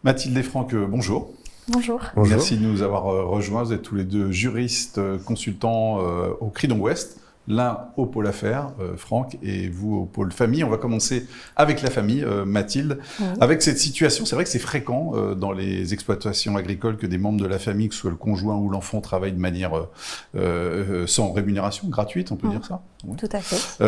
Mathilde et Franck, bonjour. Bonjour. Bonjour. Merci de nous avoir rejoints. Vous êtes tous les deux juristes, consultants au Cridon Ouest. L'un au pôle affaires, Franck, et vous au pôle famille. On va commencer avec la famille, Mathilde. Oui. Avec cette situation, c'est vrai que c'est fréquent dans les exploitations agricoles que des membres de la famille, que ce soit le conjoint ou l'enfant, travaillent de manière sans rémunération, gratuite, on peut dire ça. Oui. Tout à fait.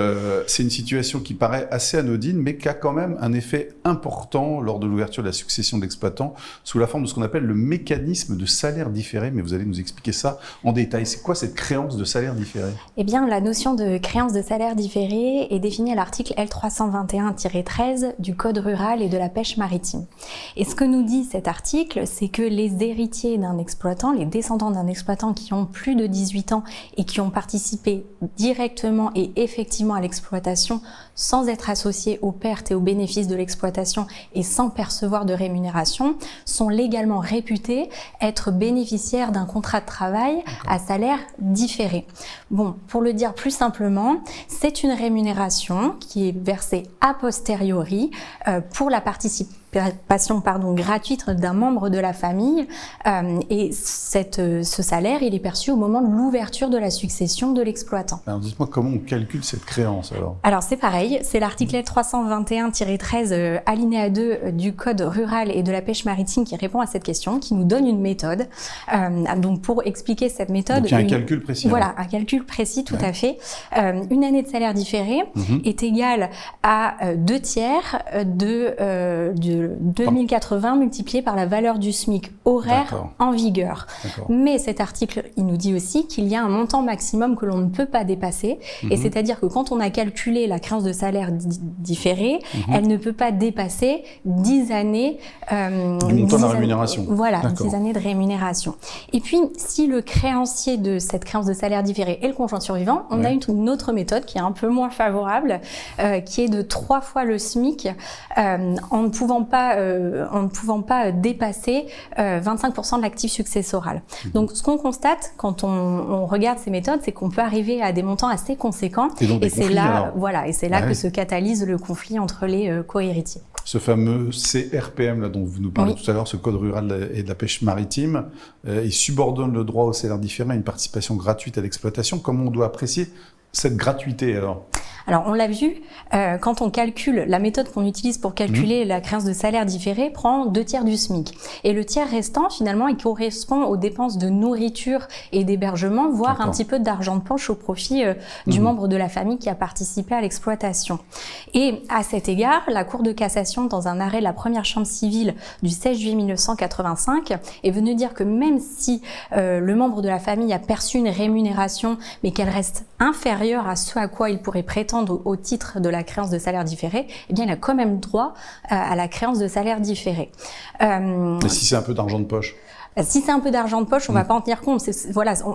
C'est une situation qui paraît assez anodine, mais qui a quand même un effet important lors de l'ouverture de la succession d'exploitants, sous la forme de ce qu'on appelle le mécanisme de salaire différé. Mais vous allez nous expliquer ça en détail. C'est quoi cette créance de salaire différé ? Eh bien, la notion de créance de salaire différé est définie à l'article L321-13 du Code rural et de la pêche maritime. Et ce que nous dit cet article, c'est que les héritiers d'un exploitant, les descendants d'un exploitant qui ont plus de 18 ans et qui ont participé directement et effectivement à l'exploitation sans être associés aux pertes et aux bénéfices de l'exploitation et sans percevoir de rémunération, sont légalement réputés être bénéficiaires d'un contrat de travail à salaire différé. Bon, pour le dire plus simplement, c'est une rémunération qui est versée a posteriori pour la participation gratuite d'un membre de la famille et ce salaire, il est perçu au moment de l'ouverture de la succession de l'exploitant. Alors dites-moi comment on calcule cette créance alors ? Alors c'est pareil, c'est l'article L321-13 alinéa 2 du Code rural et de la pêche maritime qui répond à cette question, qui nous donne une méthode. Donc pour expliquer cette méthode... Donc il y a un calcul précis. Voilà, un calcul précis tout à fait. Une année de salaire différé est égale à 2 tiers de 2080 multiplié par la valeur du SMIC horaire en vigueur. Mais cet article, il nous dit aussi qu'il y a un montant maximum que l'on ne peut pas dépasser. Et c'est-à-dire que quand on a calculé la créance de salaire différée, elle ne peut pas dépasser 10 années... du montant de la rémunération. Voilà, 10 années de rémunération. Et puis, si le créancier de cette créance de salaire différée est le conjoint survivant, on a une autre méthode qui est un peu moins favorable, qui est de 3 fois le SMIC en ne pouvant pas dépasser 25% de l'actif successoral. Donc, ce qu'on constate quand on regarde ces méthodes, c'est qu'on peut arriver à des montants assez conséquents. Et c'est là, que se catalyse le conflit entre les co-héritiers. Ce fameux CRPM là, dont vous nous parlez tout à l'heure, ce Code rural et de la pêche maritime, il subordonne le droit au salaire différé à une participation gratuite à l'exploitation. Comment on doit apprécier cette gratuité alors ? Alors, on l'a vu, quand on calcule, la méthode qu'on utilise pour calculer la créance de salaire différé prend 2 tiers du SMIC. Et le tiers restant, finalement, il correspond aux dépenses de nourriture et d'hébergement, voire un petit peu d'argent de poche au profit du membre de la famille qui a participé à l'exploitation. Et à cet égard, la Cour de cassation, dans un arrêt de la première chambre civile du 16 juillet 1985, est venue dire que même si le membre de la famille a perçu une rémunération, mais qu'elle reste inférieure à ce à quoi il pourrait prétendre au titre de la créance de salaire différé, eh bien, il a quand même droit à la créance de salaire différé. Mais si c'est un peu d'argent de poche ? Si c'est un peu d'argent de poche, on va pas en tenir compte.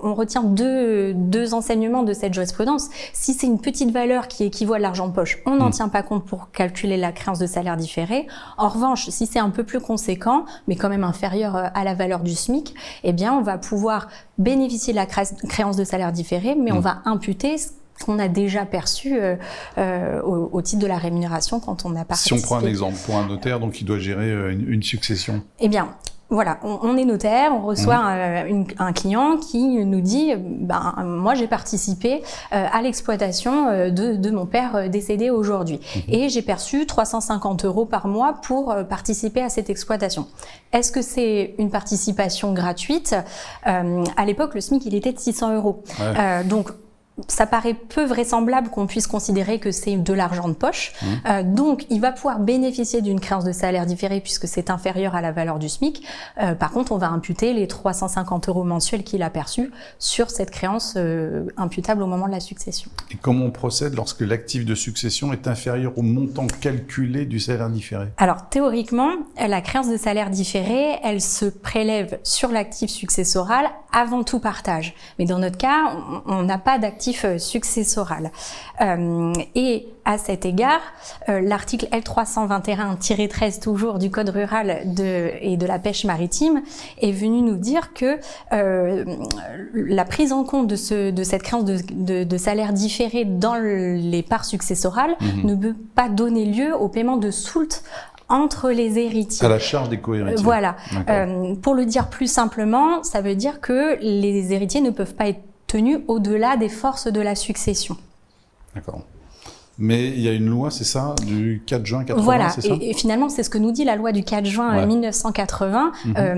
On retient deux enseignements de cette jurisprudence. Si c'est une petite valeur qui équivaut à l'argent de poche, on n'en tient pas compte pour calculer la créance de salaire différé. En revanche, si c'est un peu plus conséquent, mais quand même inférieur à la valeur du SMIC, eh bien, on va pouvoir bénéficier de la créance de salaire différé, mais on va imputer qu'on a déjà perçu au titre de la rémuration quand on a participé. Si on prend un exemple pour un notaire, donc il doit gérer une succession. Eh bien, voilà, on est notaire, on reçoit un client qui nous dit moi j'ai participé à l'exploitation de mon père décédé aujourd'hui et j'ai perçu 350 € par mois pour participer à cette exploitation. Est-ce que c'est une participation gratuite ? À l'époque, le SMIC il était de 600 €. Donc ça paraît peu vraisemblable qu'on puisse considérer que c'est de l'argent de poche. Donc, il va pouvoir bénéficier d'une créance de salaire différé puisque c'est inférieur à la valeur du SMIC. Par contre, on va imputer les 350 € mensuels qu'il a perçus sur cette créance imputable au moment de la succession. Et comment on procède lorsque l'actif de succession est inférieur au montant calculé du salaire différé ? Alors, théoriquement, la créance de salaire différé, elle se prélève sur l'actif successoral avant tout partage. Mais dans notre cas, on n'a pas d'actif successoral. Et à cet égard, l'article L321-13 toujours du Code rural et de la pêche maritime est venu nous dire que la prise en compte de cette créance de salaire différé dans les parts successorales ne peut pas donner lieu au paiement de soult entre les héritiers. À la charge des co-héritiers. Voilà. Pour le dire plus simplement, ça veut dire que les héritiers ne peuvent pas être tenus au-delà des forces de la succession. D'accord. Mais il y a une loi, c'est ça, du 4 juin 80, voilà. c'est ça ? Et finalement, c'est ce que nous dit la loi du 4 juin 1980,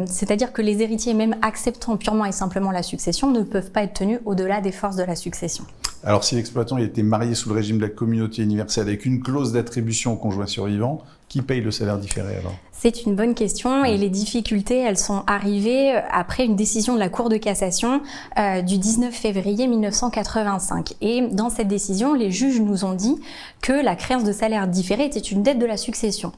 c'est-à-dire que les héritiers, même acceptant purement et simplement la succession, ne peuvent pas être tenus au-delà des forces de la succession. Alors, si l'exploitant était marié sous le régime de la communauté universelle avec une clause d'attribution au conjoint survivant, qui paye le salaire différé alors ? C'est une bonne question et les difficultés, elles sont arrivées après une décision de la Cour de cassation du 19 février 1985. Et dans cette décision, les juges nous ont dit que la créance de salaire différé était une dette de la succession.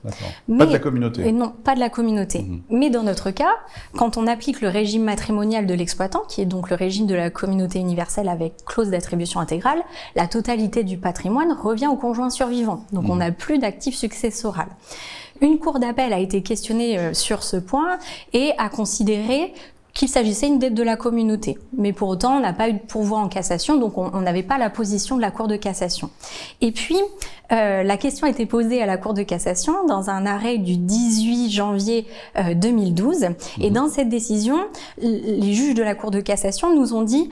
Pas de la communauté. Non, pas de la communauté. Mais dans notre cas, quand on applique le régime matrimonial de l'exploitant, qui est donc le régime de la communauté universelle avec clause d'attribution intégrale, la totalité du patrimoine revient au conjoint survivant. Donc on n'a plus d'actif successoral. Une cour d'appel a été questionnée sur ce point et a considéré qu'il s'agissait d'une dette de la communauté. Mais pour autant, on n'a pas eu de pourvoi en cassation, donc on n'avait pas la position de la Cour de cassation. Et puis, la question a été posée à la Cour de cassation dans un arrêt du 18 janvier 2012. Et dans cette décision, les juges de la Cour de cassation nous ont dit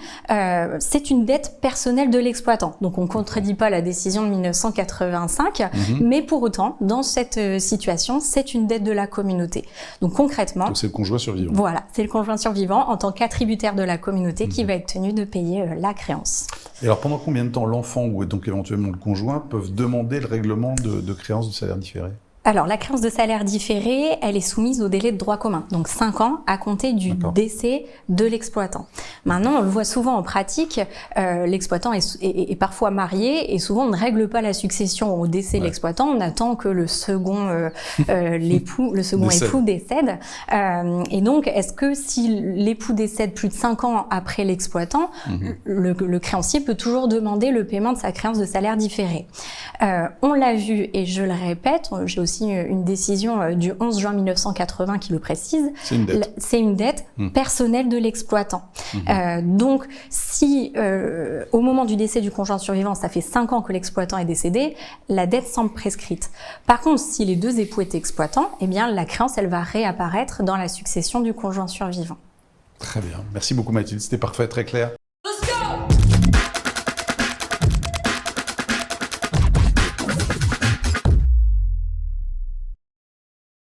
c'est une dette personnelle de l'exploitant. Donc on ne contredit pas la décision de 1985, mais pour autant, dans cette situation, c'est une dette de la communauté. Donc concrètement... Donc c'est le conjoint survivant. Voilà, c'est le conjoint survivant en tant qu'attributaire de la communauté qui va être tenu de payer la créance. Et alors pendant combien de temps l'enfant ou donc éventuellement le conjoint peuvent demander le règlement de créance de salaire différé ? Alors, la créance de salaire différé, elle est soumise au délai de droit commun, donc 5 ans à compter du décès de l'exploitant. Maintenant, on le voit souvent en pratique, l'exploitant est parfois marié et souvent on ne règle pas la succession au décès de l'exploitant, on attend que le second époux décède. Et donc, est-ce que si l'époux décède plus de 5 ans après l'exploitant, le créancier peut toujours demander le paiement de sa créance de salaire différé ? On l'a vu et je le répète, j'ai aussi une décision du 11 juin 1980 qui le précise. C'est une dette personnelle de l'exploitant. Donc, si au moment du décès du conjoint survivant, ça fait 5 ans que l'exploitant est décédé, la dette semble prescrite. Par contre, si les deux époux étaient exploitants, eh bien, la créance, elle va réapparaître dans la succession du conjoint survivant. Très bien. Merci beaucoup Mathilde, c'était parfait, très clair.